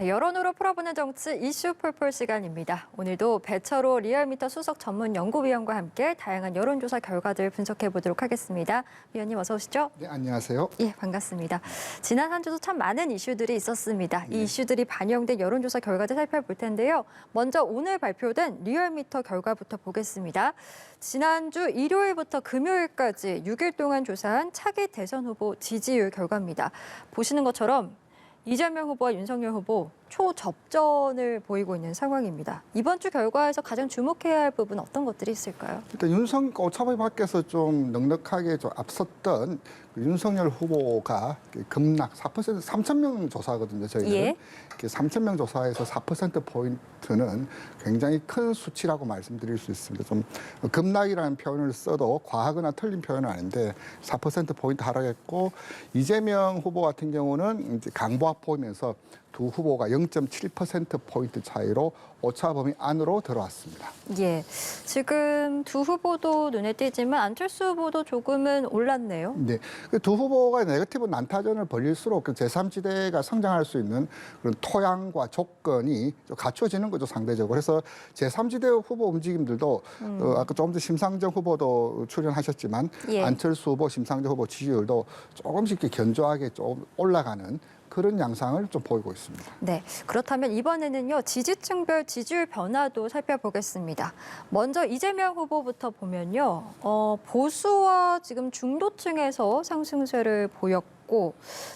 네, 여론으로 풀어보는 정치 이슈 풀풀 시간입니다. 오늘도 배철호 리얼미터 수석 전문 연구위원과 함께 다양한 여론조사 결과들 분석해 보도록 하겠습니다. 위원님 어서 오시죠. 네, 안녕하세요. 예, 반갑습니다. 지난 한 주도 참 많은 이슈들이 있었습니다. 이 이슈들이 반영된 여론조사 결과들 살펴볼 텐데요. 먼저 오늘 발표된 리얼미터 결과부터 보겠습니다. 지난주 일요일부터 금요일까지 6일 동안 조사한 차기 대선 후보 지지율 결과입니다. 보시는 것처럼 이재명 후보와 윤석열 후보 초접전을 보이고 있는 상황입니다. 이번 주 결과에서 가장 주목해야 할 부분 어떤 것들이 있을까요? 일단 오차범위 밖에서 좀 넉넉하게 좀 앞섰던 윤석열 후보가 급락 4% 3,000명 조사거든요. 저희는 예. 3,000명 조사에서 4%포인트는 굉장히 큰 수치라고 말씀드릴 수 있습니다. 좀 급락이라는 표현을 써도 과하거나 틀린 표현은 아닌데 4%포인트 하락했고 이재명 후보 같은 경우는 이제 강보합 보이면서 두 후보가 0.7%포인트 차이로 오차범위 안으로 들어왔습니다. 예, 지금 두 후보도 눈에 띄지만 안철수 후보도 조금은 올랐네요. 네, 두 후보가 네거티브 난타전을 벌일수록 그 제3지대가 성장할 수 있는 그런 토양과 조건이 좀 갖춰지는 거죠, 상대적으로. 그래서 제3지대 후보 움직임들도 아까 조금 전 심상정 후보도 출연하셨지만 예. 안철수 후보, 심상정 후보 지지율도 조금씩 이렇게 견조하게 좀 올라가는 그런 양상을 좀 보이고 있습니다. 네, 그렇다면 이번에는요 지지층별 지지율 변화도 살펴보겠습니다. 먼저 이재명 후보부터 보면요, 보수와 지금 중도층에서 상승세를 보였고.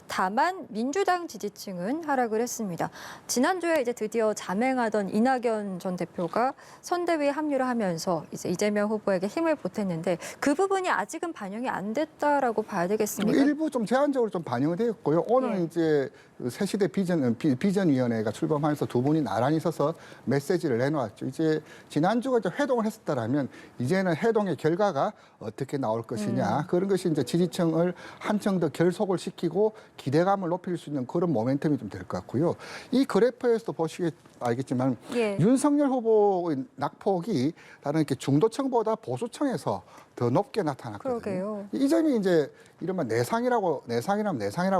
다만 민주당 지지층은 하락을 했습니다. 지난주에 이제 드디어 자맹하던 이낙연 전 대표가 선대위에 합류를 하면서 이제 이재명 후보에게 힘을 보탰는데 그 부분이 아직은 반영이 안 됐다라고 봐야 되겠습니까? 일부 좀 제한적으로 좀 반영이 되었고요. 오늘 예. 이제 새시대 비전위원회가 출범하면서 두 분이 나란히 서서 메시지를 내놓았죠. 이제 지난주가 이제 회동을 했었다라면 이제는 회동의 결과가 어떻게 나올 것이냐 그런 것이 이제 지지층을 한층 더 결속을 시키고 기대감을 높일 수 있는 그런 모멘텀이 좀 될 것 같고요. 이 그래프에서도 보시게 알겠지만 예. 윤석열 후보의 낙폭이 다른 이렇게 중도층보다 보수층에서 더 높게 나타났거든요. 그러게요. 이 점이 이제 이른바 내상이라고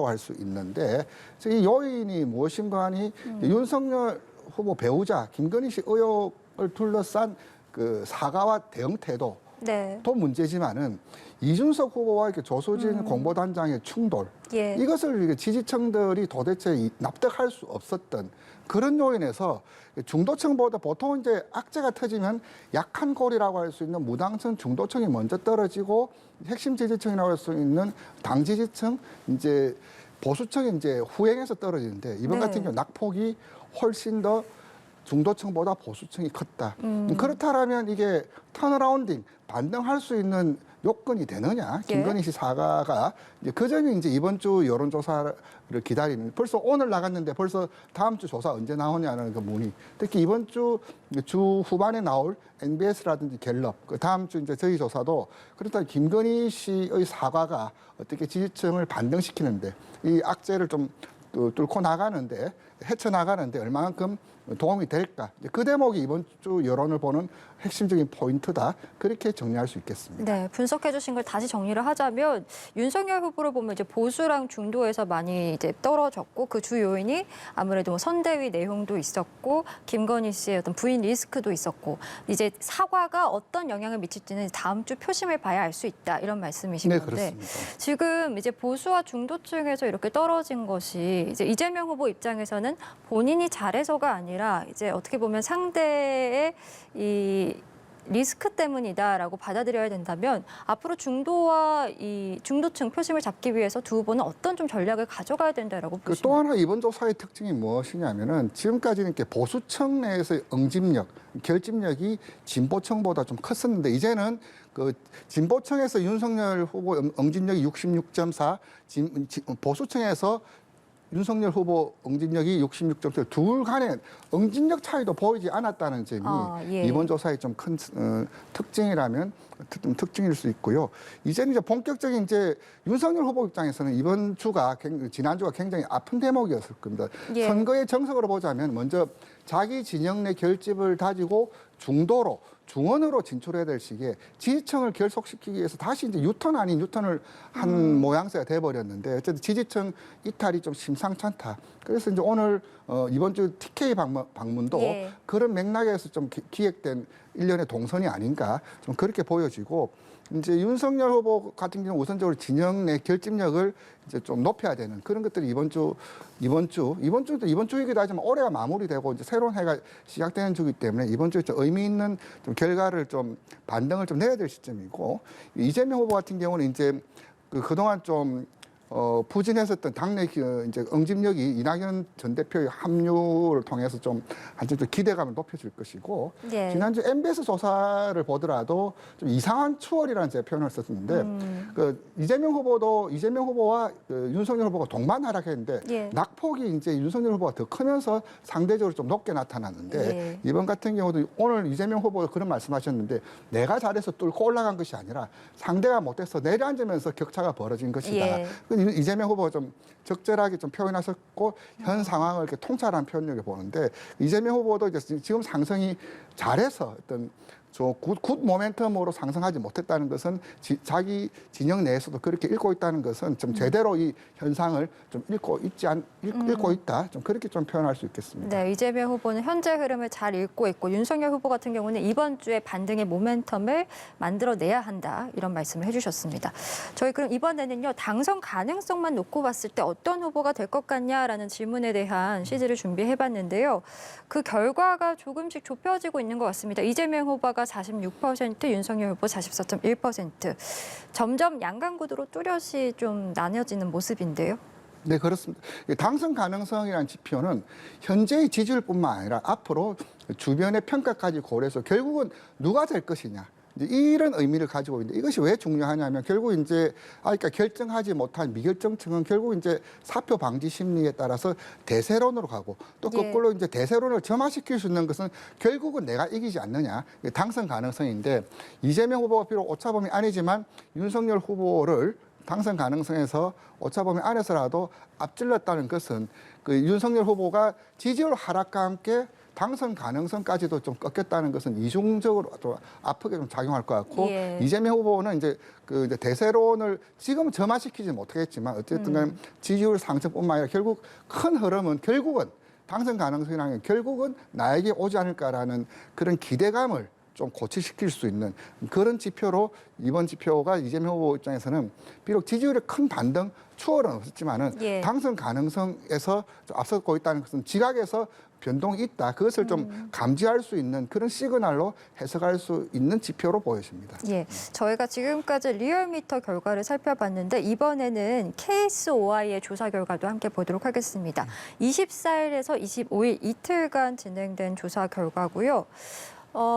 할 수 있는데 이 요인이 무엇인가 하니 윤석열 후보 배우자 김건희 씨 의혹을 둘러싼 그 사과와 대응 태도 네. 또 문제지만은 이준석 후보와 이렇게 조수진 공보단장의 충돌 예. 이것을 지지층들이 도대체 납득할 수 없었던 그런 요인에서 중도층보다 보통 이제 악재가 터지면 약한 골이라고 할 수 있는 무당층 중도층이 먼저 떨어지고 핵심 지지층이라고 할 수 있는 당 지지층 이제 보수층이 이제 후행해서 떨어지는데 이번 네. 같은 경우 낙폭이 훨씬 더 중도층보다 보수층이 컸다. 그렇다면 이게 턴어라운딩 반등할 수 있는 요건이 되느냐? 예. 김건희 씨 사과가 이제 그 점이 이제 이번 주 여론조사를 기다리는. 벌써 오늘 나갔는데 벌써 다음 주 조사 언제 나오냐는 그 문의. 특히 이번 주 후반에 나올 NBS라든지 갤럽, 그 다음 주 이제 저희 조사도 그렇다 김건희 씨의 사과가 어떻게 지지층을 반등시키는데 이 악재를 좀 뚫고 나가는데 헤쳐나가는데 얼마만큼 도움이 될까? 그 대목이 이번 주 여론을 보는 핵심적인 포인트다. 그렇게 정리할 수 있겠습니다. 네, 분석해 주신 걸 다시 정리를 하자면 윤석열 후보를 보면 이제 보수랑 중도에서 많이 이제 떨어졌고 그 주 요인이 아무래도 뭐 선대위 내용도 있었고 김건희 씨의 어떤 부인 리스크도 있었고 이제 사과가 어떤 영향을 미칠지는 다음 주 표심을 봐야 알 수 있다 이런 말씀이신 네, 건데 그렇습니다. 지금 이제 보수와 중도층에서 이렇게 떨어진 것이 이제 이재명 후보 입장에서는 본인이 잘해서가 아니라 이제 어떻게 보면 상대의 이 리스크 때문이다라고 받아들여야 된다면 앞으로 중도와 이 중도층 표심을 잡기 위해서 두 후보는 어떤 좀 전략을 가져가야 된다라고 또 보시나요? 하나 이번 조사의 특징이 무엇이냐면은 지금까지는 이렇게 보수층 내에서의 응집력, 결집력이 진보층보다 좀 컸었는데 이제는 그 진보층에서 윤석열 후보 응집력이 66.4, 보수층에서 윤석열 후보 응집력이 66.4, 둘 간의 응집력 차이도 보이지 않았다는 점이 예. 이번 조사의 좀 큰 특징이라면 특징일 수 있고요. 이제는 이제 본격적인 이제 윤석열 후보 입장에서는 이번 주가 지난주가 굉장히 아픈 대목이었을 겁니다. 예. 선거의 정석으로 보자면 먼저 자기 진영 내 결집을 다지고 중도로 중원으로 진출해야 될 시기에 지지층을 결속시키기 위해서 다시 이제 유턴 아닌 유턴을 한 모양새가 돼버렸는데 어쨌든 지지층 이탈이 좀 심상찮다. 그래서 이제 오늘 이번 주 TK 방문도 예. 그런 맥락에서 좀 기획된 일련의 동선이 아닌가 좀 그렇게 보여지고 이제 윤석열 후보 같은 경우 우선적으로 진영 내 결집력을 이제 좀 높여야 되는 그런 것들이 이번 주이기도 하지만 올해가 마무리되고 이제 새로운 해가 시작되는 주기 때문에 이번 주에 좀 의미 있는 좀 결과를 좀 반등을 좀 내야 될 시점이고 이재명 후보 같은 경우는 이제 그동안 좀 부진했었던 당내 이제 응집력이 이낙연 전 대표의 합류를 통해서 좀 한층 더 기대감을 높여줄 것이고 예. 지난주 MBS 조사를 보더라도 좀 이상한 추월이라는 제 표현을 썼는데 이재명 후보와 윤석열 후보가 동반 하락했는데 예. 낙폭이 이제 윤석열 후보가 더 크면서 상대적으로 좀 높게 나타났는데 예. 이번 같은 경우도 오늘 이재명 후보가 그런 말씀하셨는데 내가 잘해서 뚫고 올라간 것이 아니라 상대가 못해서 내려앉으면서 격차가 벌어진 것이다. 예. 이재명 후보가 좀 적절하게 좀 표현하셨고 현 상황을 이렇게 통찰한 표현력을 보는데 이재명 후보도 이제 지금 상승이 잘해서 어떤 굿 모멘텀으로 상승하지 못했다는 것은 자기 진영 내에서도 그렇게 읽고 있다는 것은 좀 제대로 이 현상을 좀 읽고 있다. 좀 그렇게 좀 표현할 수 있겠습니다. 네, 이재명 후보는 현재 흐름을 잘 읽고 있고 윤석열 후보 같은 경우는 이번 주에 반등의 모멘텀을 만들어내야 한다. 이런 말씀을 해주셨습니다. 저희 그럼 이번에는요. 당선 가능성만 놓고 봤을 때 어떤 후보가 될 것 같냐라는 질문에 대한 시즈를 준비해봤는데요. 그 결과가 조금씩 좁혀지고 있는 것 같습니다. 이재명 후보가 46%, 윤석열 후보 44.1%. 점점 양강구도로 뚜렷이 좀 나뉘어지는 모습인데요. 네, 그렇습니다. 당선 가능성이라는 지표는 현재의 지지율뿐만 아니라 앞으로 주변의 평가까지 고려해서 결국은 누가 될 것이냐. 이제 이런 의미를 가지고 있는데 이것이 왜 중요하냐면 결국 이제 그러니까 결정하지 못한 미결정층은 결국 이제 사표 방지 심리에 따라서 대세론으로 가고 또 거꾸로 이제 대세론을 점화시킬 수 있는 것은 결국은 내가 이기지 않느냐 당선 가능성인데 이재명 후보가 비록 오차범위 아니지만 윤석열 후보를 당선 가능성에서 오차범위 안에서라도 앞질렀다는 것은 그 윤석열 후보가 지지율 하락과 함께 당선 가능성까지도 좀 꺾였다는 것은 이중적으로 좀 아프게 좀 작용할 것 같고 예. 이재명 후보는 이제 그 이제 대세론을 지금 점화시키지 못하겠지만 어쨌든 간에 지지율 상승뿐만 아니라 결국 큰 흐름은 결국은 당선 가능성이라는 게 결국은 나에게 오지 않을까라는 그런 기대감을 좀 고취시킬 수 있는 그런 지표로 이번 지표가 이재명 후보 입장에서는 비록 지지율의 큰 반등 추월은 없었지만은 예. 당선 가능성에서 좀 앞서고 있다는 것은 지각에서 변동이 있다. 그것을 좀 감지할 수 있는 그런 시그널로 해석할 수 있는 지표로 보여집니다. 예, 저희가 지금까지 리얼미터 결과를 살펴봤는데 이번에는 KSOI의 조사 결과도 함께 보도록 하겠습니다. 24일에서 25일 이틀간 진행된 조사 결과고요.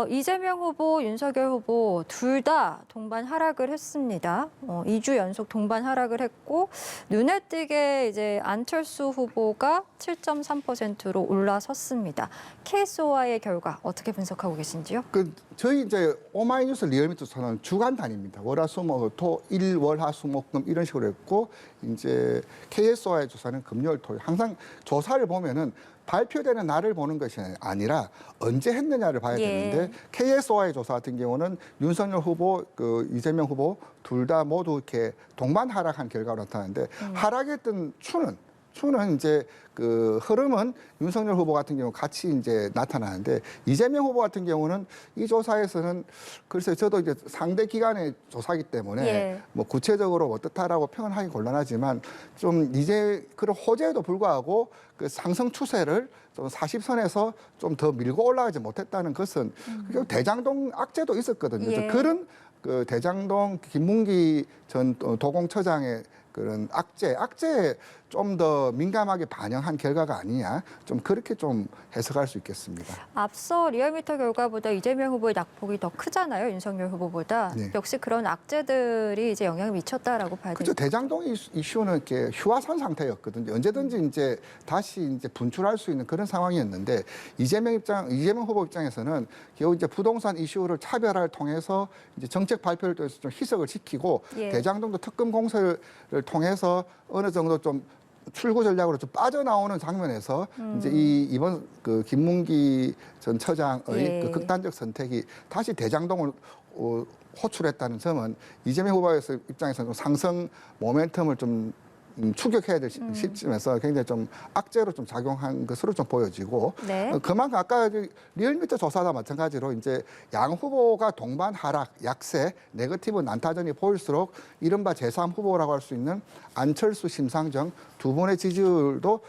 이재명 후보, 윤석열 후보 둘 다 동반 하락을 했습니다. 2주 연속 동반 하락을 했고 눈에 띄게 이제 안철수 후보가 7.3%로 올라섰습니다. KSOI의 결과 어떻게 분석하고 계신지요? 저희 이제 오마이뉴스 리얼미터 조사는 주간 단위입니다. 월화수목 토 일월화수목금 이런 식으로 했고 이제 KSOI 조사는 금요일 토요일 항상 조사를 보면은 발표되는 날을 보는 것이 아니라 언제 했느냐를 봐야 되는데 KSOI 조사 같은 경우는 윤석열 후보, 이재명 후보 둘 다 모두 이렇게 동반 하락한 결과로 나타나는데 하락했던 추는 이제 그 흐름은 윤석열 후보 같은 경우 같이 이제 나타나는데 이재명 후보 같은 경우는 이 조사에서는 글쎄 저도 이제 상대 기관의 조사이기 때문에 뭐 구체적으로 어떻다라고 표현하기 곤란하지만 좀 이제 그런 호재에도 불구하고 그 상승 추세를 좀 40선에서 좀 더 밀고 올라가지 못했다는 것은 대장동 악재도 있었거든요. 그런 그 대장동 김문기 전 도공처장의 그런 악재에 좀 더 민감하게 반영한 결과가 아니냐, 좀 그렇게 좀 해석할 수 있겠습니다. 앞서 리얼미터 결과보다 이재명 후보의 낙폭이 더 크잖아요, 윤석열 후보보다. 네. 역시 그런 악재들이 이제 영향을 미쳤다라고 봐야 그렇죠. 되죠. 대장동 이슈는 이렇게 휴화선 상태였거든요. 언제든지 이제 다시 이제 분출할 수 있는 그런 상황이었는데 이재명 후보 입장에서는 겨우 이제 부동산 이슈를 차별화를 통해서 이제 정책 발표를 통해서 좀 희석을 시키고 대장동도 특검 공세를 통해서 어느 정도 좀 출구 전략으로 좀 빠져나오는 장면에서 이제 이번 그 김문기 전 처장의 예. 그 극단적 선택이 다시 대장동을 호출했다는 점은 이재명 후보의 입장에서는 좀 상승 모멘텀을 좀 추격해야 될 시점에서 굉장히 좀 악재로 좀 작용한 것으로 좀 보여지고 네. 그만큼 아까 리얼미터 조사와 마찬가지로 이제 양 후보가 동반 하락, 약세, 네거티브 난타전이 보일수록 이른바 제3 후보라고 할 수 있는 안철수, 심상정 두 분의 지지율도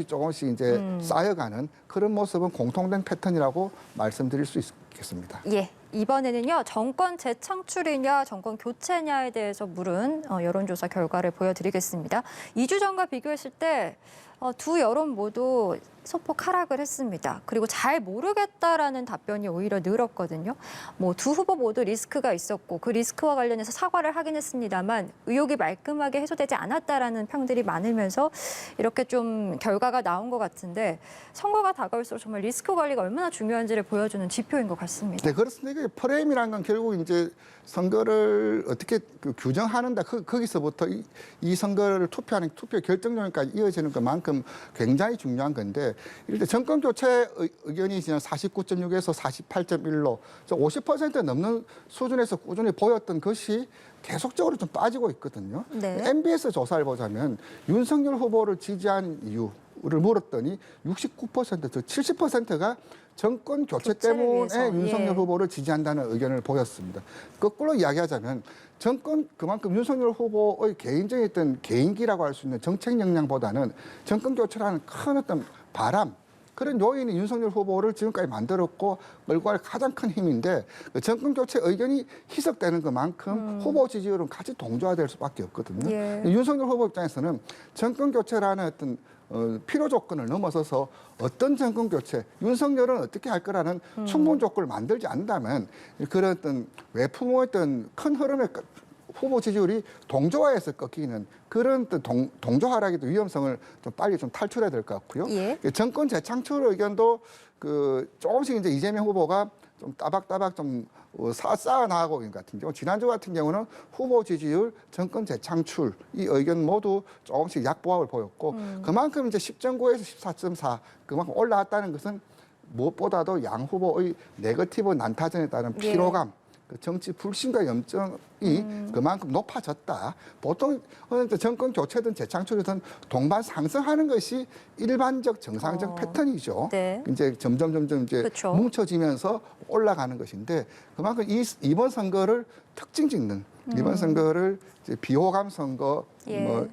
조금씩 이제 쌓여가는 그런 모습은 공통된 패턴이라고 말씀드릴 수 있겠습니다. 예. 이번에는요, 정권 재창출이냐, 정권 교체냐에 대해서 물은 여론조사 결과를 보여드리겠습니다. 2주 전과 비교했을 때 두 여론 모두 소폭 하락을 했습니다. 그리고 잘 모르겠다라는 답변이 오히려 늘었거든요. 뭐 두 후보 모두 리스크가 있었고 그 리스크와 관련해서 사과를 하긴 했습니다만 의혹이 말끔하게 해소되지 않았다라는 평들이 많으면서 이렇게 좀 결과가 나온 것 같은데 선거가 다가올수록 정말 리스크 관리가 얼마나 중요한지를 보여주는 지표인 것 같습니다. 네, 그렇습니다. 이게 프레임이라는 건 결국 이제 선거를 어떻게 규정하는다. 거기서부터 이 선거를 투표하는 투표 결정론까지 이어지는 것만큼 굉장히 중요한 건데 일단 정권 교체 의견이 지난 49.6에서 48.1로 50% 넘는 수준에서 꾸준히 보였던 것이 계속적으로 좀 빠지고 있거든요. 네. MBS 조사를 보자면 윤석열 후보를 지지한 이유를 물었더니 69%, 즉 70%가 정권 교체 때문에 위해서. 윤석열 예. 후보를 지지한다는 의견을 보였습니다. 거꾸로 이야기하자면 정권 그만큼 윤석열 후보의 개인적인 어떤 개인기라고 할 수 있는 정책 역량보다는 정권 교체라는 큰 어떤 바람 그런 요인이 윤석열 후보를 지금까지 만들었고 끌고 갈 가장 큰 힘인데 그 정권 교체 의견이 희석되는 것만큼 후보 지지율은 같이 동조화될 수밖에 없거든요. 예. 윤석열 후보 입장에서는 정권 교체라는 어떤 필요 조건을 넘어서서 어떤 정권 교체, 윤석열은 어떻게 할 거라는 충분 조건을 만들지 않는다면 그런 어떤 외풍의 어떤 큰 흐름에 후보 지지율이 동조화해서 꺾이는 그런 동조 하락의 위험성을 좀 빨리 좀 탈출해야 될 것 같고요. 예. 정권 재창출 의견도 조금씩 이제 이재명 후보가 좀 따박따박 좀 쌓아 나가고 있는 것 같은 경우 지난주 같은 경우는 후보 지지율, 정권 재창출 이 의견 모두 조금씩 약보합을 보였고 그만큼 이제 10.9에서 14.4 그만큼 올라왔다는 것은 무엇보다도 양 후보의 네거티브 난타전에 따른 피로감 그 정치 불신과 염증이 그만큼 높아졌다. 보통 정권 교체든 재창출이든 동반 상승하는 것이 일반적 정상적 패턴이죠. 네. 이제 점점 이제 그렇죠. 뭉쳐지면서 올라가는 것인데 그만큼 이번 선거를 특징 짓는 이번 선거를 이제 비호감 선거 예. 뭐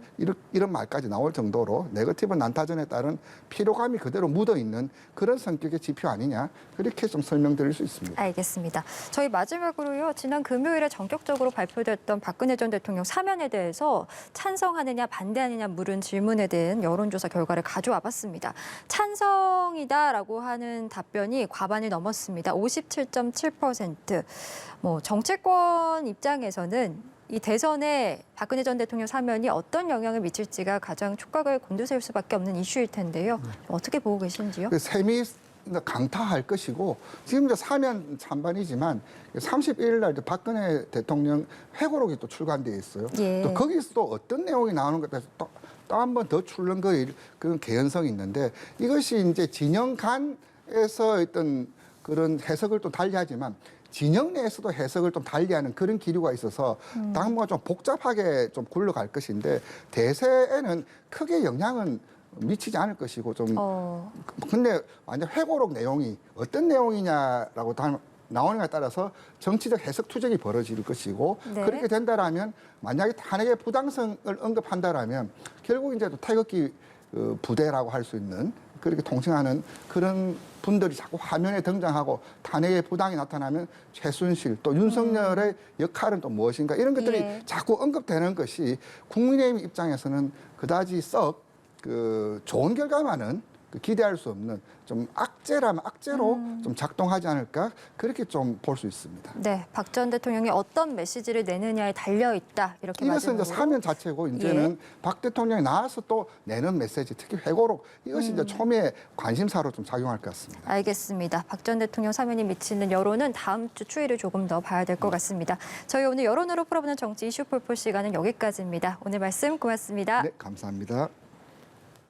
이런 말까지 나올 정도로 네거티브 난타전에 따른 피로감이 그대로 묻어 있는 그런 성격의 지표 아니냐 그렇게 좀 설명드릴 수 있습니다. 알겠습니다. 저희 마지막으로요. 지난 금요일에 전격적으로 발표됐던 박근혜 전 대통령 사면에 대해서 찬성하느냐 반대하느냐 물은 질문에 대한 여론조사 결과를 가져와 봤습니다. 찬성이다라고 하는 답변이 과반을 넘었습니다. 57.7%. 뭐 정치권 입장에서는 이 대선에 박근혜 전 대통령 사면이 어떤 영향을 미칠지가 가장 촉각을 곤두세울 수밖에 없는 이슈일 텐데요. 어떻게 보고 계신지요? 셈이 강타할 것이고 지금 이제 사면 찬반이지만 31일 날 박근혜 대통령 회고록이 또 출간돼 있어요. 예. 또 거기서 또 어떤 내용이 나오는 것에 대해서 또 한 번 더 출렁거릴 그런 개연성이 있는데 이것이 이제 진영 간에서 어떤 그런 해석을 또 달리하지만 진영 내에서도 해석을 좀 달리하는 그런 기류가 있어서 당분간 좀 복잡하게 좀 굴러갈 것인데 대세에는 크게 영향은 미치지 않을 것이고 좀 근데 완전 회고록 내용이 어떤 내용이냐라고 나오는가에 따라서 정치적 해석 투쟁이 벌어질 것이고 네. 그렇게 된다라면 만약에 탄핵의 부당성을 언급한다라면 결국 이제 또 태극기 부대라고 할 수 있는 그렇게 통칭하는 그런 분들이 자꾸 화면에 등장하고 탄핵의 부당이 나타나면 최순실 또 윤석열의 역할은 또 무엇인가 이런 것들이 예. 자꾸 언급되는 것이 국민의힘 입장에서는 그다지 썩 좋은 결과만은 기대할 수 없는 좀 악재라면 악재로 좀 작동하지 않을까 그렇게 좀 볼 수 있습니다. 네, 박 전 대통령이 어떤 메시지를 내느냐에 달려 있다 이렇게 이것은 이제 마지막으로. 사면 자체고 이제는 박 대통령이 나와서 또 내는 메시지 특히 회고록 이것이 이제 초미의 관심사로 좀 작용할 것 같습니다. 알겠습니다. 박 전 대통령 사면이 미치는 여론은 다음 주 추이를 조금 더 봐야 될 것 같습니다. 저희 오늘 여론으로 풀어보는 정치 이슈 폴폴 시간은 여기까지입니다. 오늘 말씀 고맙습니다. 네, 감사합니다.